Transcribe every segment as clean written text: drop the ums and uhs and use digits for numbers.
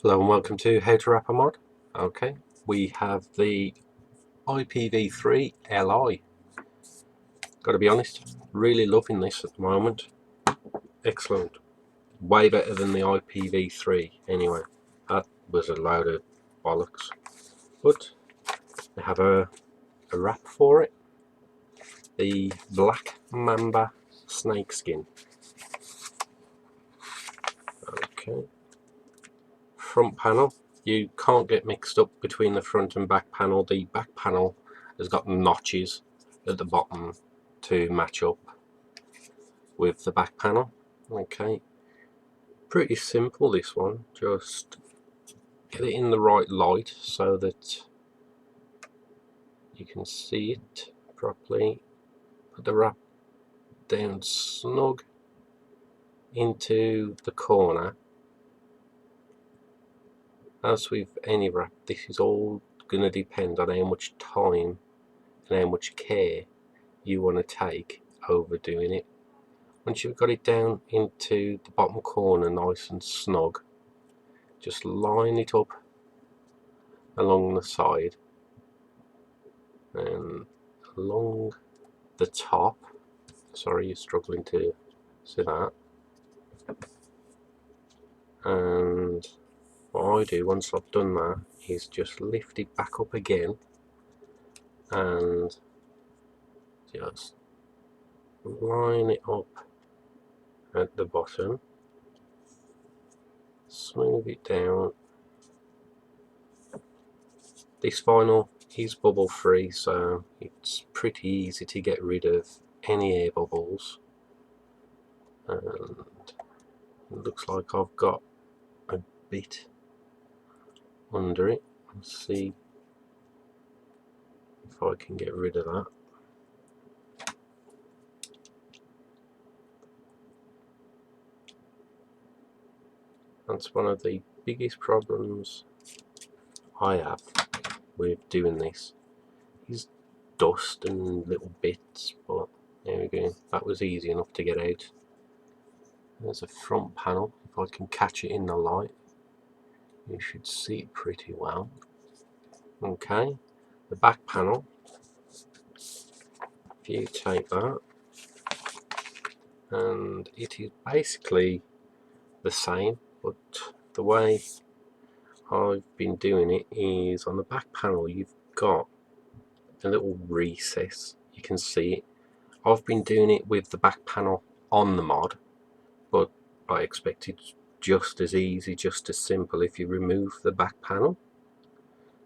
Hello and welcome to How to rapAmod. Okay, we have the IPV3Li. Got to be honest, really loving this at the moment. Excellent. Way better than the IPV3 anyway. That was a load of bollocks. But we have a wrap for it. The Black Mamba snakeskin. Okay. Front panel. You can't get mixed up between the front and back panel. The back panel has got notches at the bottom to match up with the back panel. Okay, pretty simple this one. Just get it in the right light so that you can see it properly. Put the wrap down snug into the corner. As with any wrap, this is all going to depend on how much time and how much care you want to take over doing it. Once you've got it down into the bottom corner nice and snug, just line it up along the side and along the top. Sorry, you're struggling to see that. And what I do once I've done that is just lift it back up again and just line it up at the bottom, smooth it down. This vinyl is bubble free, so it's pretty easy to get rid of any air bubbles, and it looks like I've got a bit under it. Let's see if I can get rid of that. That's one of the biggest problems I have with doing this, is dust and little bits, but there we go, that was easy enough to get out. There's a front panel. If I can catch it in the light, you should see it pretty well. Okay, the back panel, if you take that, and it is basically the same, but the way I've been doing it is on the back panel you've got a little recess, you can see it. I've been doing it with the back panel on the mod, but I expect it's just as easy, just as simple if you remove the back panel.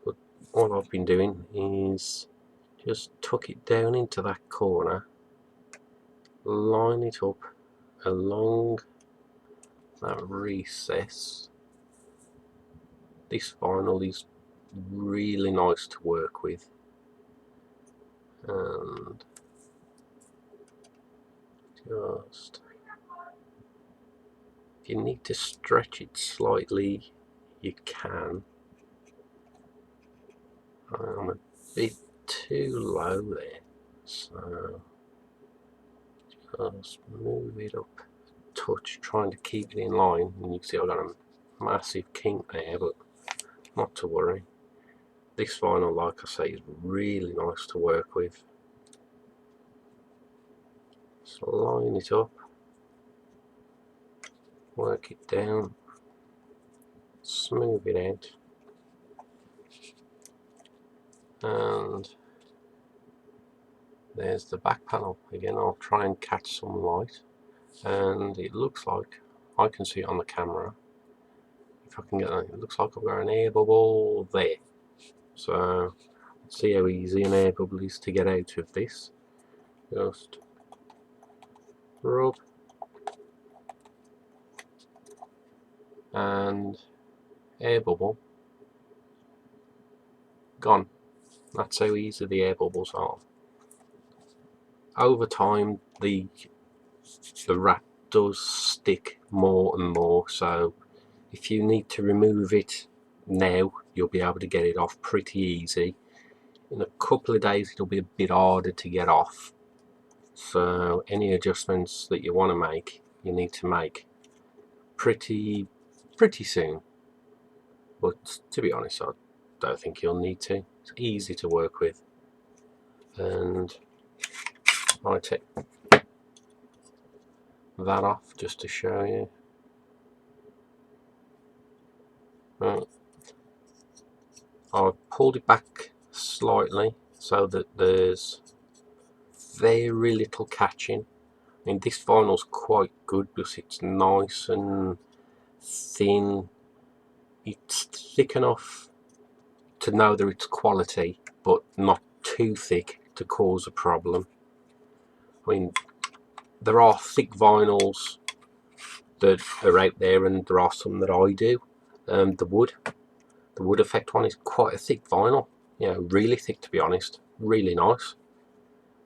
But what I've been doing is just tuck it down into that corner, line it up along that recess. This vinyl is really nice to work with, and just, if you need to stretch it slightly, you can. I'm a bit too low there, so just move it up a touch, trying to keep it in line. And you can see I've got a massive kink there, but not to worry. This vinyl, like I say, is really nice to work with. Just line it up, work it down, smooth it out, and there's the back panel. Again, I'll try and catch some light, and it looks like I can see it on the camera. If I can get that, it looks like I've got an air bubble there. So let's see how easy an air bubble is to get out of this. Just rub and air bubble gone. That's how easy the air bubbles are. Over time the wrap does stick more and more, so if you need to remove it now, you'll be able to get it off pretty easy. In a couple of days it'll be a bit harder to get off, so any adjustments that you want to make, you need to make pretty soon. but to be honest, I don't think you'll need to. It's easy to work with, and I take that off just to show you. Right. I've pulled it back slightly so that there's very little catching. I mean, this vinyl's quite good because it's nice and thin. It's thick enough to know that it's quality, but not too thick to cause a problem. I mean, there are thick vinyls that are out there, and there are some that I do. The wood effect one is quite a thick vinyl, you know, really thick, to be honest, really nice.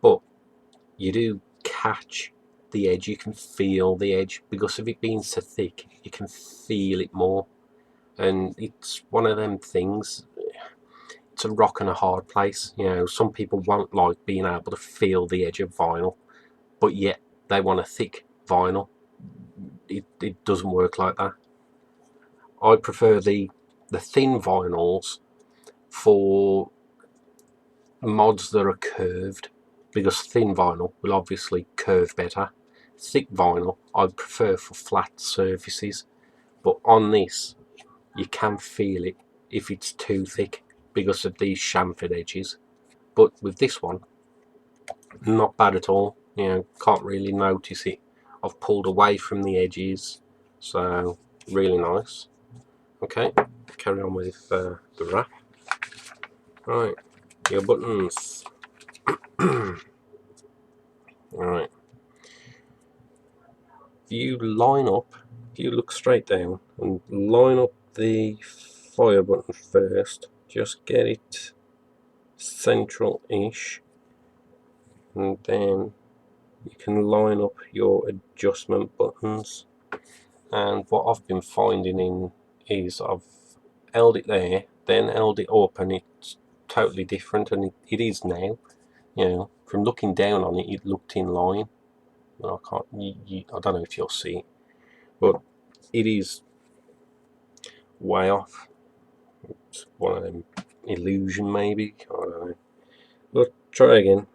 But you do catch the edge, you can feel the edge because of it being so thick. You can feel it more, and it's one of them things. It's a rock and a hard place. You know, some people won't like being able to feel the edge of vinyl, but yet they want a thick vinyl. It doesn't work like that. I prefer the thin vinyls for mods that are curved, because thin vinyl will obviously curve better. Thick vinyl I prefer for flat surfaces, but on this you can feel it if it's too thick because of these chamfered edges. But with this one, not bad at all. You know, can't really notice it. I've pulled away from the edges, so really nice. Okay, carry on with the wrap. Right, your buttons. Alright, if you line up, if you look straight down and line up the fire button first, just get it central-ish, and then you can line up your adjustment buttons. And what I've been finding is I've held it there, then held it up, and it's totally different, and it is now. You know, from looking down on it, it looked in line. I can't. I don't know if you'll see it, but it is way off. It's one of them illusion, maybe. I don't know. But try again.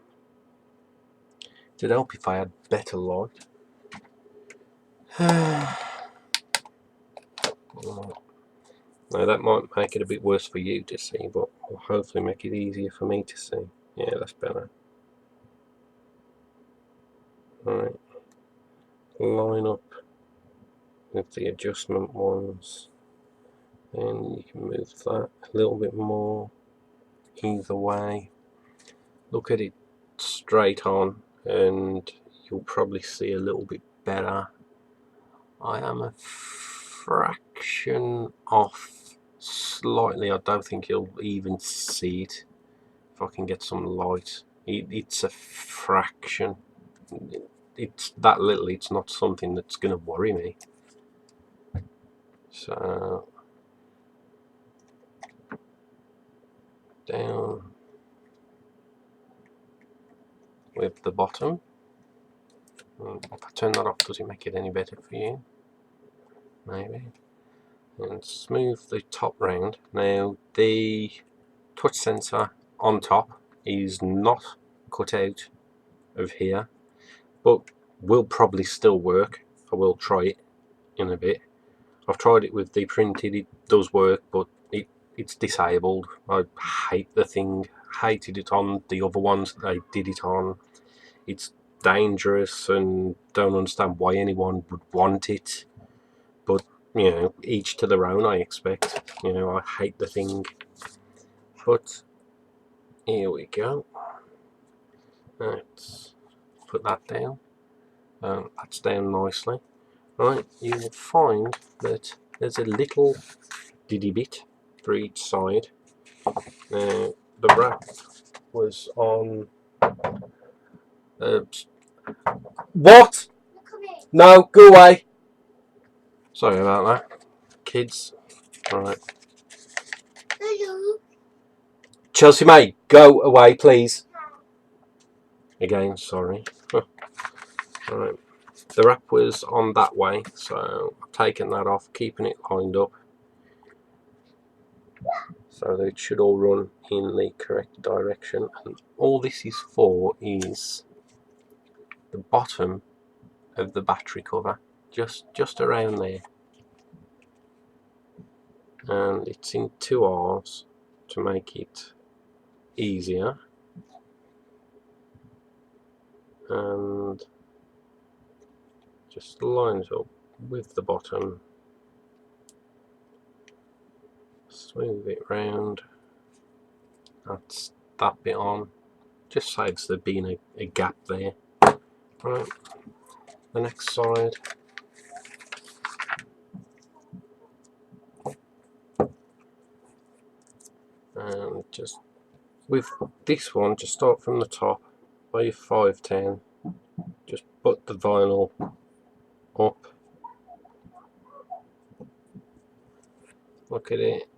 It'd help if I had better light. Now that might make it a bit worse for you to see, but will hopefully make it easier for me to see. Yeah, that's better. Alright, line up with the adjustment ones, and you can move that a little bit more either way. Look at it straight on and you'll probably see a little bit better. I am a fraction off slightly. I don't think you'll even see it if I can get some light. It's a fraction. It's that little. It's not something that's going to worry me. So down with the bottom. If I turn that off, does it make it any better for you? Maybe. And smooth the top round. Now the touch sensor on top is not cut out of here, but will probably still work. I will try it in a bit. I've tried it with the printed, it does work, but it's disabled. I hate the thing, hated it on the other ones that I did it on. It's dangerous and don't understand why anyone would want it, but you know, each to their own, I expect. You know, I hate the thing, but here we go. Let's put that down. That's down nicely. Right, you will find that there's a little diddy bit for each side. Now, the wrap was on. What? No, go away. Sorry about that, kids. Right. Hello. Chelsea May, go away, please. Again, sorry. Right. The wrap was on that way, so I've taken that off, keeping it lined up. so that it should all run in the correct direction. And all this is for is the bottom of the battery cover, just around there, and it's in 2 R's to make it easier, and just lines up with the bottom, smooth it round. That's that bit on, just saves there being a gap there. Right, the next side, and just with this one, just start from the top by your 510, just put the vinyl up, look at it,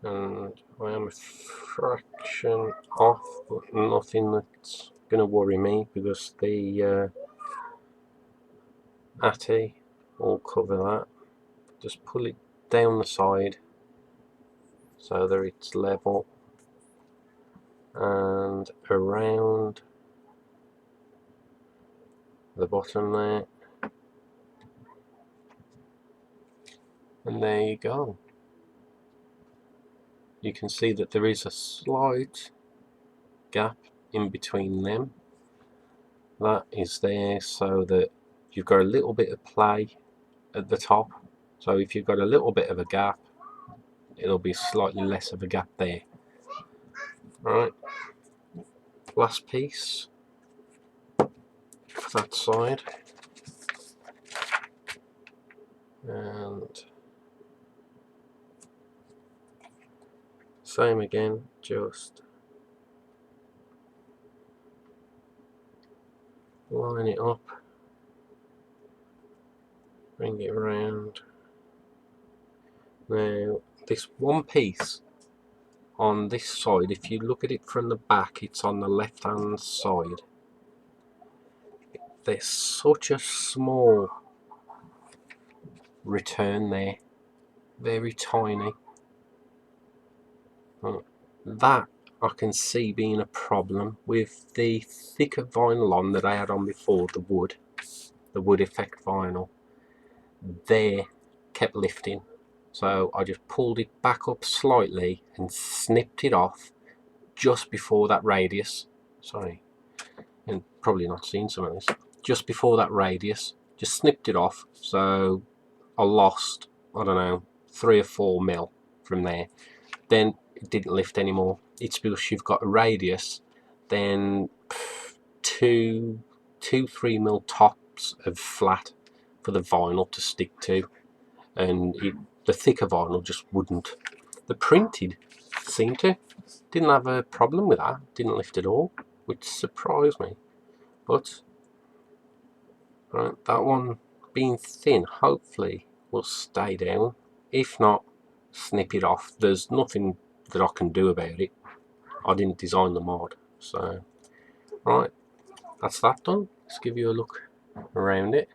and I am a fraction off, but nothing that's going to worry me because the ATI will cover that. Just pull it down the side so that it's level, and around the bottom there, and there you go. You can see that there is a slight gap in between them. That is there so that you've got a little bit of play at the top. So if you've got a little bit of a gap, it'll be slightly less of a gap there. Alright, last piece for that side, and same again, just line it up, bring it around. Now this one piece on this side, if you look at it from the back, it's on the left hand side. There's such a small return there, very tiny. That I can see being a problem with the thicker vinyl on that I had on before, the wood effect vinyl. There kept lifting, so I just pulled it back up slightly and snipped it off just before that radius. Sorry, and probably not seen some of this. Just before that radius, just snipped it off, so I lost, I don't know, 3 or 4 mil from there. Then it didn't lift anymore. It's because you've got a radius, then 2-3 mil tops of flat for the vinyl to stick to, and the thicker vinyl just wouldn't. The printed seemed to, didn't have a problem with that, didn't lift at all, which surprised me. But right, that one being thin hopefully will stay down. If not, snip it off. There's nothing that I can do about it. I didn't design the mod. So right, that's that done. Let's give you a look around it.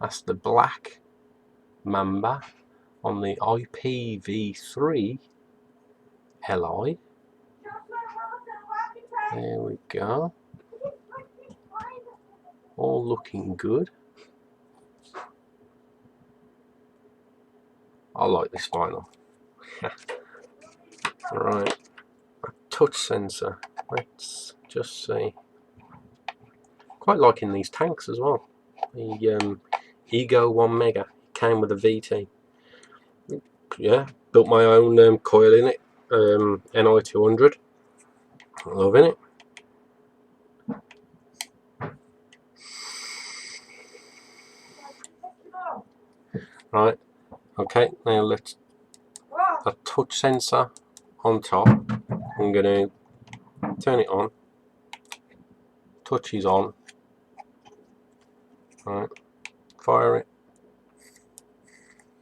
That's the black Mamba on the IPV3Li. There we go. All looking good. I like this vinyl. Right, a touch sensor. Let's just see. Quite liking these tanks as well. The Ego 1 Mega came with a VT. Yeah, built my own coil in it, NI200. Loving it. Right, okay, now let's a touch sensor on top. I'm going to turn it on. Touch is on. Right, fire it.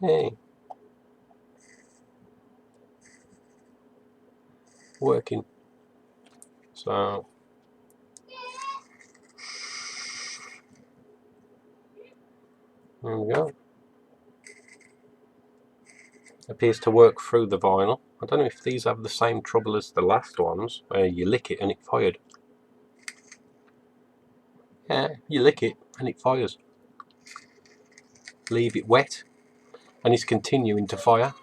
Hey, working. So there we go. appears to work through the vinyl. I don't know if these have the same trouble as the last ones, where you lick it and it fired. Yeah, you lick it and it fires. Leave it wet and it's continuing to fire.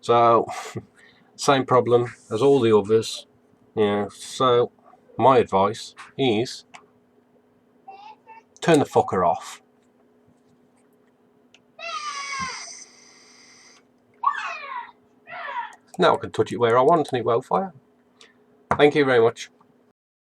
So, same problem as all the others. Yeah, so my advice is turn the fucker off. Now I can touch it where I want and it won't fire. Thank you very much.